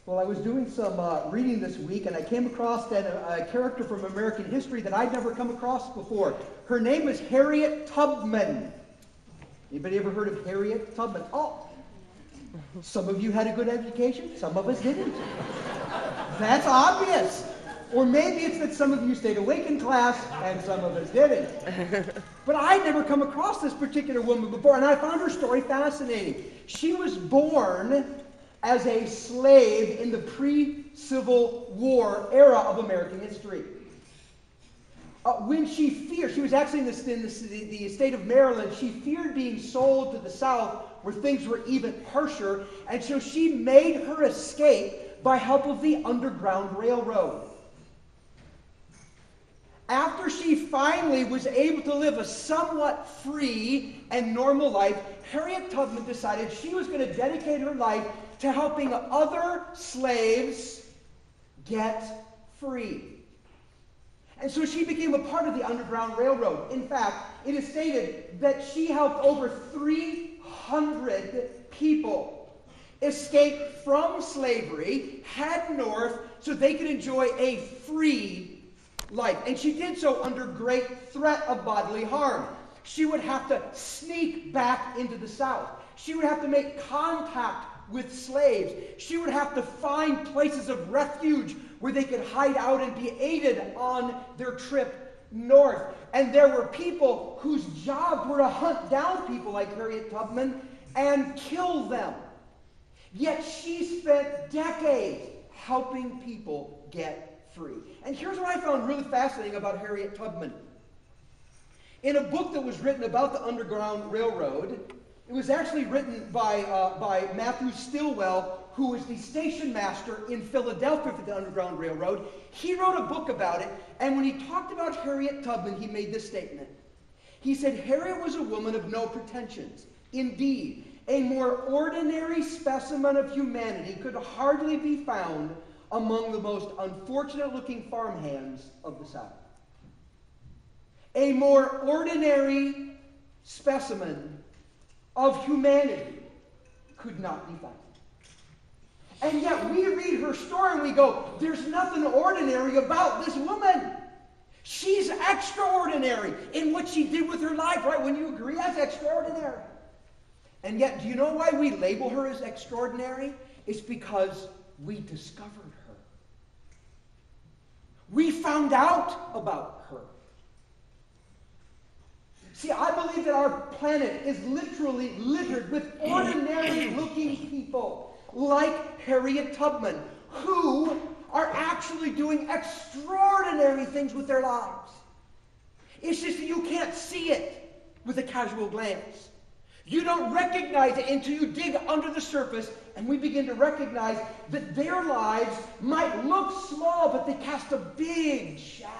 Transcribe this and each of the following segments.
Well, I was doing some reading this week, and I came across a character from American history that I'd never come across before. Her name is Harriet Tubman. Anybody ever heard of Harriet Tubman? Oh, some of you had a good education, some of us didn't. That's obvious. Or maybe it's that some of you stayed awake in class and some of us didn't. But I'd never come across this particular woman before, and I found her story fascinating. She was born as a slave in the pre-Civil War era of American history. When she was actually in the state of Maryland, she feared being sold to the South where things were even harsher, and so she made her escape by help of the Underground Railroad. After she finally was able to live a somewhat free and normal life, Harriet Tubman decided she was going to dedicate her life to helping other slaves get free. And so she became a part of the Underground Railroad. In fact, it is stated that she helped over 300 people escape from slavery, head north, so they could enjoy a free life. And she did so under great threat of bodily harm. She would have to sneak back into the South. She would have to make contact with slaves. She would have to find places of refuge where they could hide out and be aided on their trip north. And there were people whose jobs were to hunt down people like Harriet Tubman and kill them. Yet she spent decades helping people get free. And here's what I found really fascinating about Harriet Tubman. In a book that was written about the Underground Railroad, it was actually written by Matthew Stilwell, who was the station master in Philadelphia for the Underground Railroad. He wrote a book about it, and when he talked about Harriet Tubman, he made this statement. He said, Harriet was a woman of no pretensions. Indeed, a more ordinary specimen of humanity could hardly be found among the most unfortunate-looking farmhands of the South. A more ordinary specimen of humanity could not be found. And yet we read her story and we go, there's nothing ordinary about this woman. She's extraordinary in what she did with her life, right? When you agree, that's extraordinary. And yet, do you know why we label her as extraordinary? It's because we discovered her. We found out about her. See, I believe that our planet is literally littered with ordinary-looking people like Harriet Tubman, who are actually doing extraordinary things with their lives. It's just that you can't see it with a casual glance. You don't recognize it until you dig under the surface, and we begin to recognize that their lives might look small, but they cast a big shadow.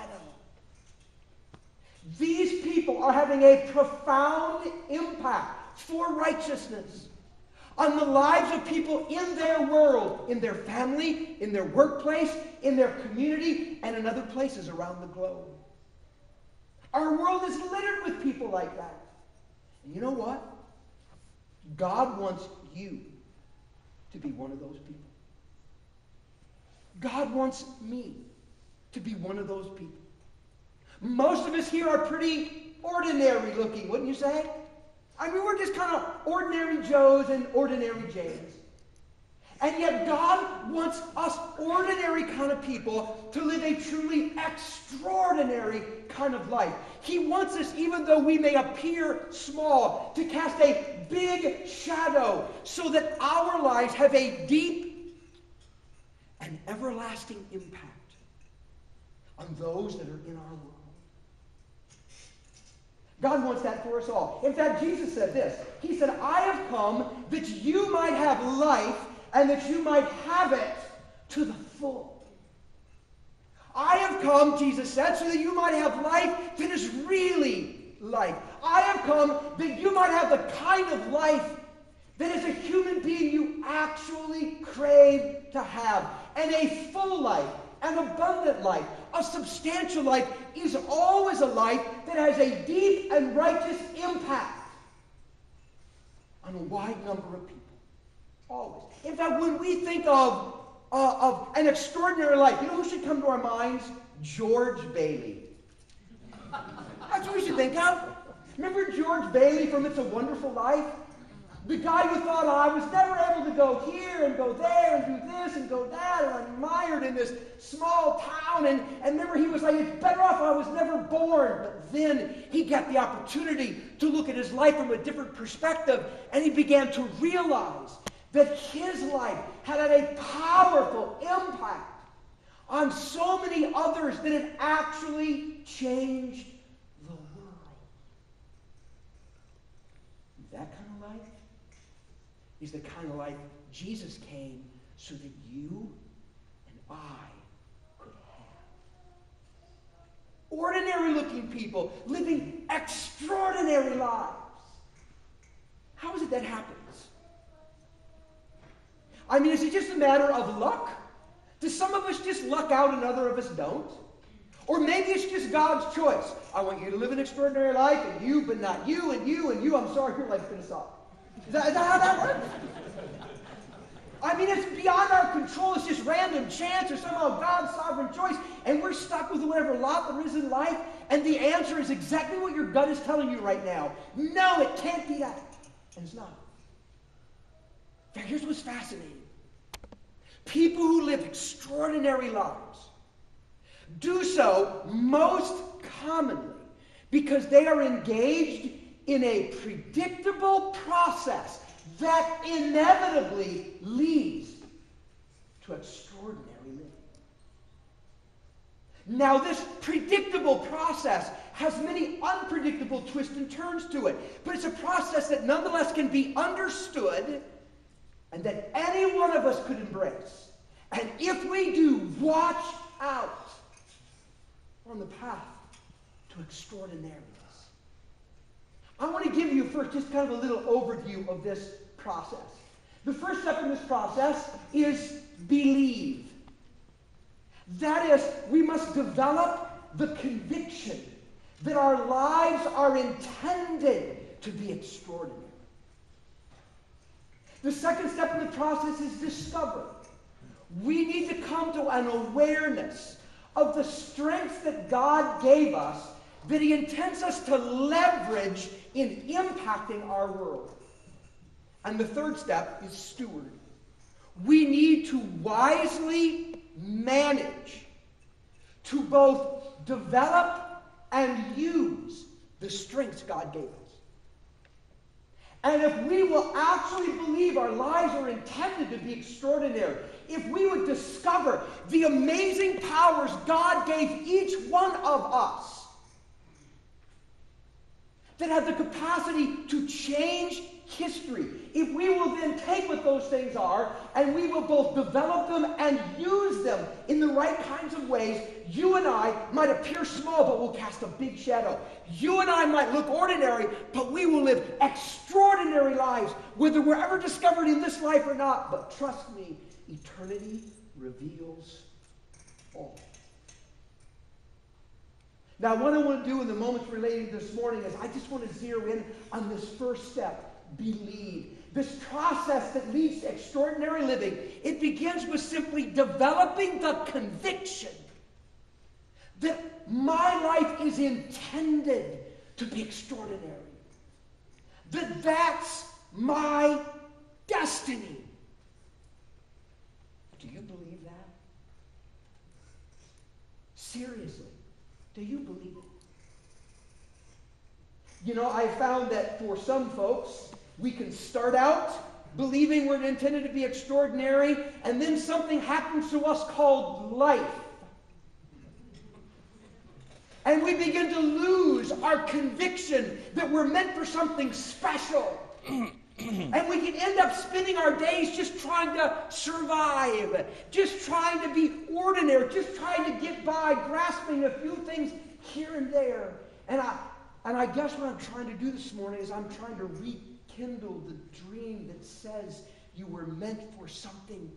These people are having a profound impact for righteousness on the lives of people in their world, in their family, in their workplace, in their community, and in other places around the globe. Our world is littered with people like that. And you know what? God wants you to be one of those people. God wants me to be one of those people. Most of us here are pretty ordinary looking, wouldn't you say? I mean, we're just kind of ordinary Joes and ordinary Janes. And yet God wants us ordinary kind of people to live a truly extraordinary kind of life. He wants us, even though we may appear small, to cast a big shadow so that our lives have a deep and everlasting impact on those that are in our world. God wants that for us all. In fact, Jesus said this. He said, I have come that you might have life and that you might have it to the full. I have come, Jesus said, so that you might have life that is really life. I have come that you might have the kind of life that as a human being you actually crave to have. And a full life, an abundant life, a substantial life is always a life that has a deep and righteous impact on a wide number of people. Always. In fact, when we think of of an extraordinary life. You know who should come to our minds? George Bailey. That's what we should think of. Remember George Bailey from It's a Wonderful Life? The guy who thought, I was never able to go here and go there and do this and go that, and I'm mired in this small town. And remember, he was like, it's better off I was never born. But then he got the opportunity to look at his life from a different perspective, and he began to realize that his life had a powerful impact on so many others that it actually changed the world. That kind of life is the kind of life Jesus came so that you and I could have. Ordinary looking people living extraordinary lives. How is it that happens? I mean, is it just a matter of luck? Do some of us just luck out and other of us don't? Or maybe it's just God's choice. I want you to live an extraordinary life, and you, but not you, and you, and you. I'm sorry, your life's going to suck. Is that how that works? I mean, it's beyond our control. It's just random chance or somehow God's sovereign choice, and we're stuck with whatever lot there is in life, and the answer is exactly what your gut is telling you right now. No, it can't be that. And it's not. Now, here's what's fascinating. People who live extraordinary lives do so most commonly because they are engaged in a predictable process that inevitably leads to extraordinary living. Now, this predictable process has many unpredictable twists and turns to it, but it's a process that nonetheless can be understood and that any one of us could embrace. And if we do, watch out on the path to extraordinariness. I want to give you first just kind of a little overview of this process. The first step in this process is believe. That is, we must develop the conviction that our lives are intended to be extraordinary. The second step in the process is discover. We need to come to an awareness of the strengths that God gave us that He intends us to leverage in impacting our world. And the third step is steward. We need to wisely manage, to both develop and use the strengths God gave us. And if we will actually believe our lives are intended to be extraordinary, if we would discover the amazing powers God gave each one of us that have the capacity to change history, if we will then take what those things are and we will both develop them and use them in the right kinds of ways, you and I might appear small, but we'll cast a big shadow. You and I might look ordinary, but we will live extraordinary lives, whether we're ever discovered in this life or not. But trust me, eternity reveals all. Now, what I want to do in the moments relating to this morning is I just want to zero in on this first step, believe. This process that leads to extraordinary living, it begins with simply developing the conviction that my life is intended to be extraordinary. That that's my destiny. Do you believe that? Seriously, do you believe it? You know, I found that for some folks, we can start out believing we're intended to be extraordinary, and then something happens to us called life. And we begin to lose our conviction that we're meant for something special. And we can end up spending our days just trying to survive, just trying to be ordinary, just trying to get by, grasping a few things here and there. And I guess what I'm trying to do this morning is I'm trying to rekindle the dream that says you were meant for something